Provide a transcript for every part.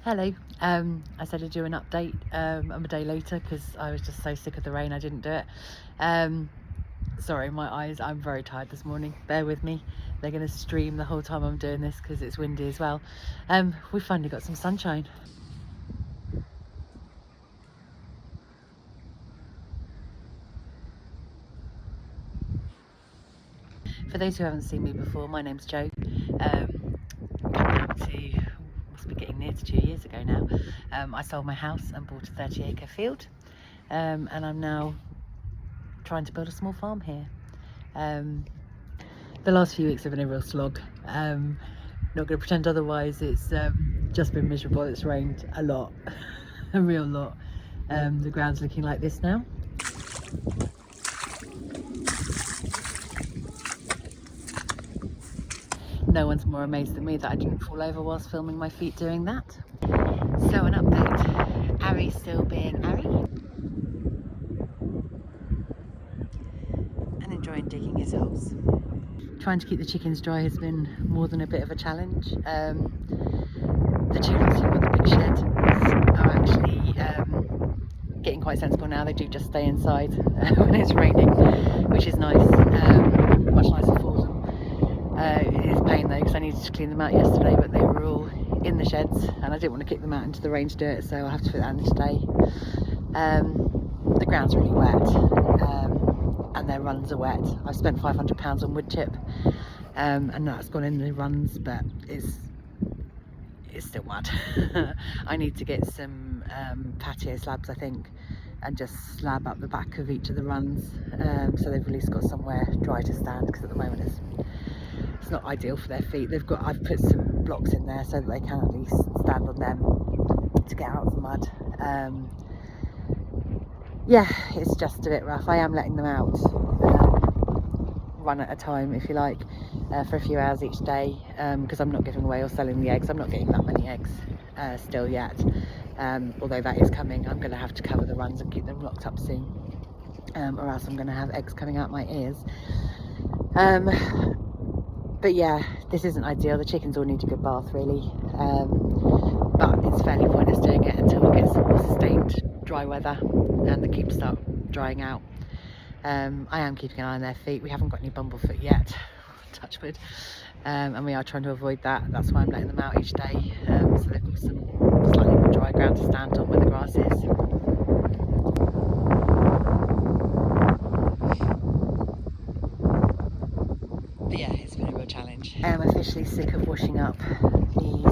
Hello. I said I'd do an update. I'm a day later because I was just so sick of the rain I didn't do it. Sorry, my eyes, I'm very tired this morning. Bear with me. They're going to stream the whole time I'm doing this because it's windy as well. We finally got some sunshine. For those who haven't seen me before, my name's Jo. Coming up to, must be getting near to 2 years ago now, I sold my house and bought a 30-acre field. And I'm now trying to build a small farm here. The last few weeks have been a real slog. Not going to pretend otherwise. It's just been miserable. It's rained a lot, a real lot. The ground's looking like this now. No one's more amazed than me that I didn't fall over whilst filming my feet doing that. So an update. Ari's still being Ari and enjoying digging his holes. Trying to keep the chickens dry has been more than a bit of a challenge. The chickens who've got the big shed are actually getting quite sensible now. They do just stay inside when it's raining, which is nice, much nicer for them. It is a pain though because I needed to clean them out yesterday, but they were all in the sheds and I didn't want to kick them out into the rain to do it, so I'll have to fit that in today. The ground's really wet. And their runs are wet. I've spent £500 on wood chip, and that's gone in the runs, but it's still mud. I need to get some patio slabs, I think, and just slab up the back of each of the runs, so they've at least got somewhere dry to stand, because at the moment it's not ideal for their feet. I've put some blocks in there so that they can at least stand on them to get out of the mud. Yeah, it's just a bit rough. I am letting them out, one at a time, if you like, for a few hours each day, because I'm not giving away or selling the eggs. I'm not getting that many eggs still yet, although that is coming. I'm going to have to cover the runs and keep them locked up soon, or else I'm going to have eggs coming out my ears. But yeah, this isn't ideal. The chickens all need a good bath, really, but it's fairly pointless doing it until we get some more sustained dry weather and the coops start drying out. I am keeping an eye on their feet. We haven't got any bumblefoot yet, touch wood, and we are trying to avoid that. That's why I'm letting them out each day, so they've got some slightly more dry ground to stand on where the grass is. But yeah, it's been a real challenge. I'm officially sick of washing up these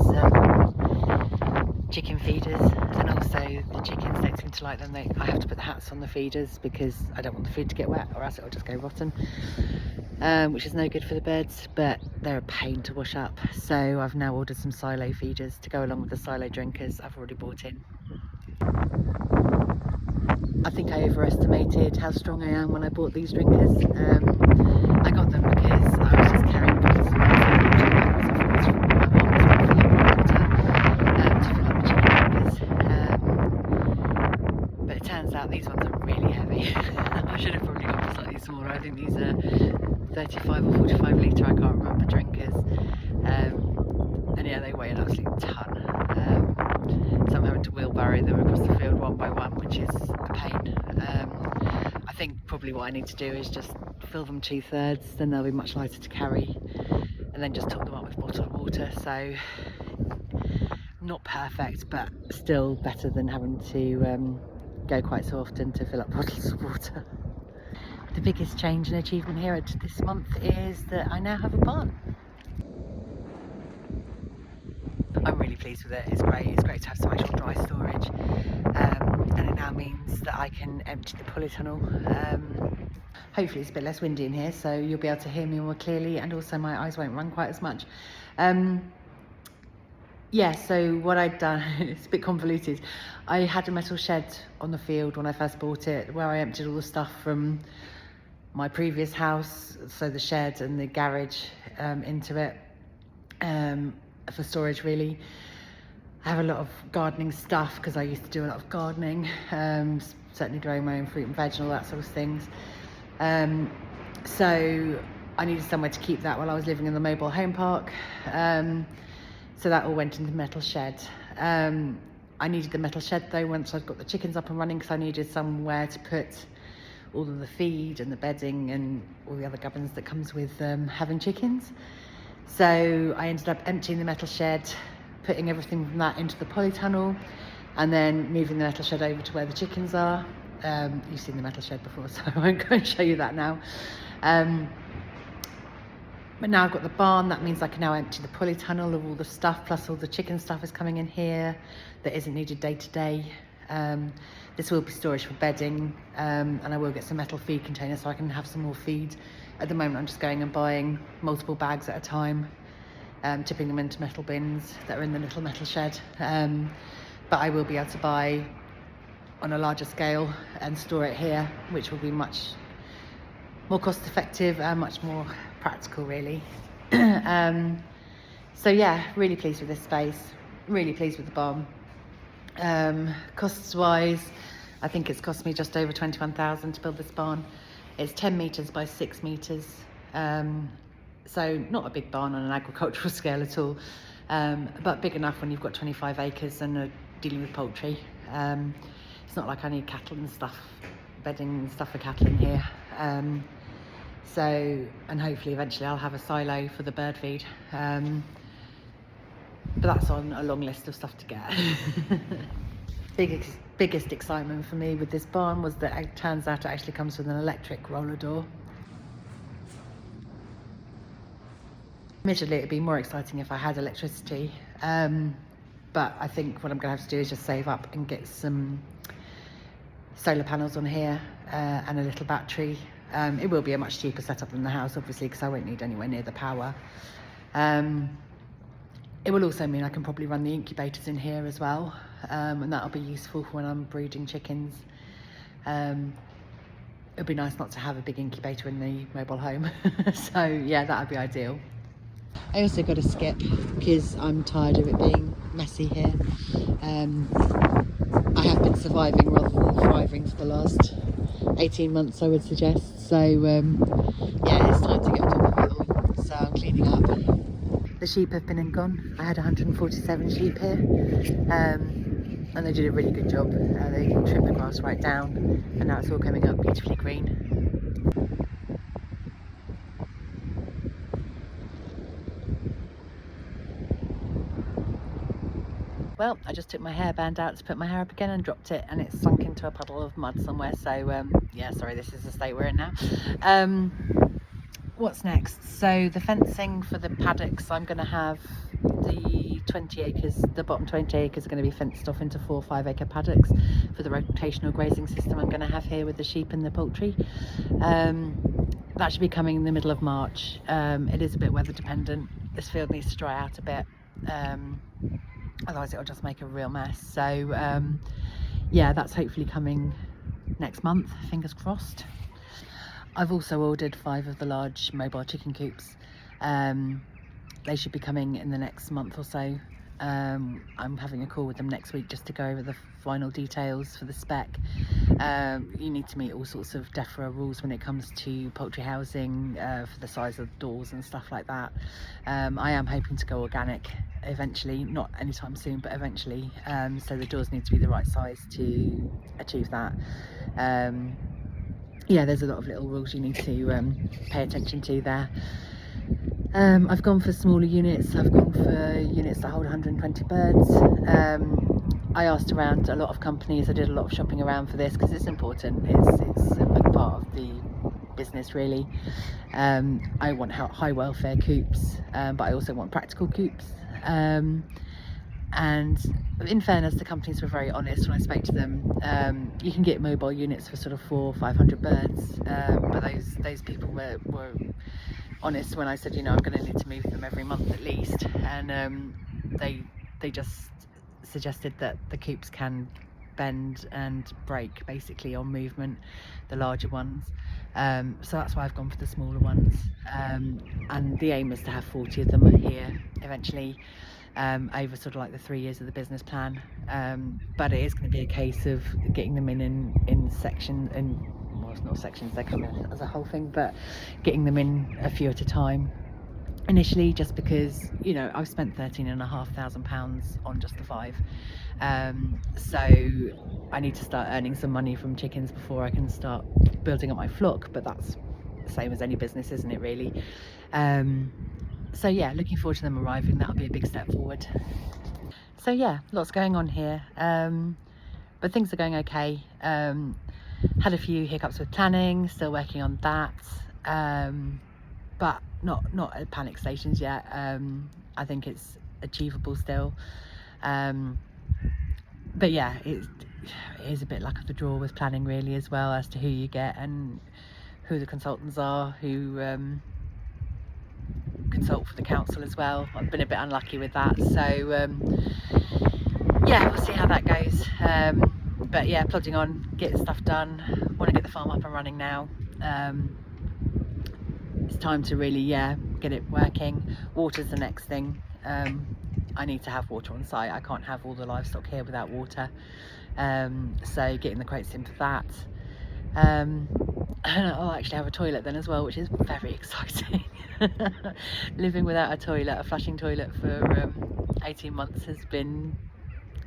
chicken feeders, and also the chickens don't seem to like them. I have to put the hats on the feeders because I don't want the food to get wet or else it'll just go rotten, which is no good for the birds, but they're a pain to wash up. So I've now ordered some silo feeders to go along with the silo drinkers I've already bought in. I think I overestimated how strong I am when I bought these drinkers. I got them because I was just carrying bottles of water backwards and forwards from my mum's to fill up the chicken drinkers. But it turns out these ones are really heavy. I should have probably got slightly smaller. I think these are 35 or 45 litre, I can't remember, drinkers. And yeah, they weigh an absolute ton. So I'm having to wheelbarrow them across the field one by one, which is a pain. I think probably what I need to do is just fill them 2/3, then they'll be much lighter to carry, and then just top them up with bottled water. So not perfect, but still better than having to go quite so often to fill up bottles of water. The biggest change and achievement here this month is that I now have a barn. I'm really pleased with it. It's great to have some actual dry storage, and it now means that I can empty the pulley tunnel. Hopefully it's a bit less windy in here, so you'll be able to hear me more clearly, and also my eyes won't run quite as much. Yeah, so what I'd done, it's a bit convoluted. I had a metal shed on the field when I first bought it, where I emptied all the stuff from my previous house, so the shed and the garage, into it, for storage really. I have a lot of gardening stuff because I used to do a lot of gardening, certainly growing my own fruit and veg and all that sort of things. So I needed somewhere to keep that while I was living in the mobile home park. So that all went into the metal shed. I needed the metal shed though once I'd got the chickens up and running, because I needed somewhere to put all of the feed and the bedding and all the other gubbins that comes with having chickens. So I ended up emptying the metal shed, putting everything from that into the polytunnel, and then moving the metal shed over to where the chickens are. You've seen the metal shed before, so I won't go and show you that now. But now I've got the barn, that means I can now empty the polytunnel of all the stuff, plus all the chicken stuff is coming in here that isn't needed day to day. This will be storage for bedding, and I will get some metal feed containers so I can have some more feed. At the moment I'm just going and buying multiple bags at a time, tipping them into metal bins that are in the little metal shed. But I will be able to buy on a larger scale and store it here, which will be much more cost effective and much more practical really. So yeah, really pleased with this space, really pleased with the barn. Costs wise, I think it's cost me just over 21,000 to build this barn. It's 10 metres by 6 metres, so not a big barn on an agricultural scale at all, but big enough when you've got 25 acres and are dealing with poultry. It's not like I need cattle and stuff, bedding and stuff for cattle in here. So, and hopefully eventually I'll have a silo for the bird feed. But that's on a long list of stuff to get. Biggest excitement for me with this barn was that it turns out it actually comes with an electric roller door. Admittedly, it'd be more exciting if I had electricity, but I think what I'm going to have to do is just save up and get some solar panels on here and a little battery. It will be a much cheaper setup than the house, obviously, because I won't need anywhere near the power. It will also mean I can probably run the incubators in here as well, and that'll be useful for when I'm breeding chickens. It'd be nice not to have a big incubator in the mobile home. So yeah, that would be ideal. I also got a skip because I'm tired of it being messy here. I have been surviving rather than thriving for the last 18 months, I would suggest. So yeah, it's time to get on top of it all. So I'm cleaning up. The sheep have been and gone. I had 147 sheep here, and they did a really good job. They trimmed the grass right down, and now it's all coming up beautifully green. Well, I just took my hairband out to put my hair up again and dropped it, and it's sunk into a puddle of mud somewhere. So yeah, sorry, this is the state we're in now. What's next? So the fencing for the paddocks, I'm going to have the 20 acres, the bottom 20 acres are going to be fenced off into 4 or 5 acre paddocks for the rotational grazing system I'm going to have here with the sheep and the poultry. That should be coming in the middle of March. It is a bit weather dependent. This field needs to dry out a bit. Otherwise it'll just make a real mess. So yeah, that's hopefully coming next month, fingers crossed. I've also ordered 5 of the large mobile chicken coops. They should be coming in the next month or so. I'm having a call with them next week just to go over the final details for the spec. You need to meet all sorts of DEFRA rules when it comes to poultry housing, for the size of doors and stuff like that. I am hoping to go organic eventually, not anytime soon, but eventually. So the doors need to be the right size to achieve that. Yeah, there's a lot of little rules you need to pay attention to there. I've gone for smaller units. I've gone for units that hold 120 birds. I asked around a lot of companies. I did a lot of shopping around for this because it's important. It's a big part of the business really. I want high welfare coops, but I also want practical coops. And in fairness, the companies were very honest when I spoke to them. You can get mobile units for sort of 400 or 500 birds, but those people were honest when I said, you know, I'm going to need to move them every month at least, and they just suggested that the coops can bend and break basically on movement, the larger ones. So that's why I've gone for the smaller ones, and the aim is to have 40 of them here eventually, over sort of like the 3 years of the business plan. But it is going to be a case of getting them in section, well, it's not sections, they come in as a whole thing, but getting them in a few at a time. initially, just because, you know, I've spent £13,500 on just the 5. So I need to start earning some money from chickens before I can start building up my flock, but that's the same as any business, isn't it, really? So yeah, looking forward to them arriving. That'll be a big step forward. So yeah, lots going on here, but things are going okay. Had a few hiccups with planning, still working on that, but not at panic stations yet. I think it's achievable still, but yeah, it is a bit luck of the draw with planning, really, as well, as to who you get and who the consultants are who consult for the council as well. I've been a bit unlucky with that, so yeah, we'll see how that goes. But yeah, plodding on, getting stuff done. Want to get the farm up and running now. It's time to really, get it working. Water's the next thing. I need to have water on site. I can't have all the livestock here without water. So getting the quotes in for that. And I'll actually have a toilet then as well, which is very exciting. Living without a toilet, a flushing toilet, for 18 months has been,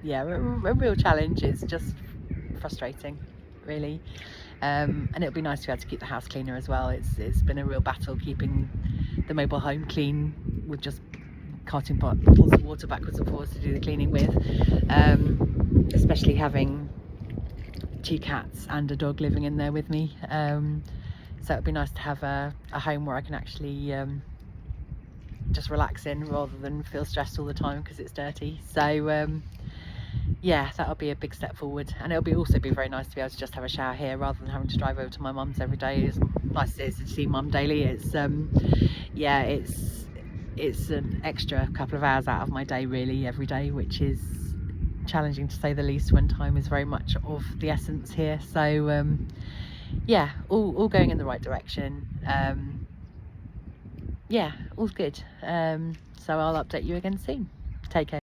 a real challenge. It's just frustrating, really. And it'll be nice to be able to keep the house cleaner as well. It's been a real battle keeping the mobile home clean with just carting bottles of water backwards and forwards to do the cleaning with, especially having 2 cats and a dog living in there with me. So it'd be nice to have a home where I can actually just relax in rather than feel stressed all the time because it's dirty. So yeah, that'll be a big step forward, and it'll also be very nice to be able to just have a shower here rather than having to drive over to my mum's every day. As nice as it is to see mum daily, it's it's an extra couple of hours out of my day, really, every day, which is challenging to say the least when time is very much of the essence here. So yeah, all going in the right direction. Yeah, all's good. So I'll update you again soon. Take care.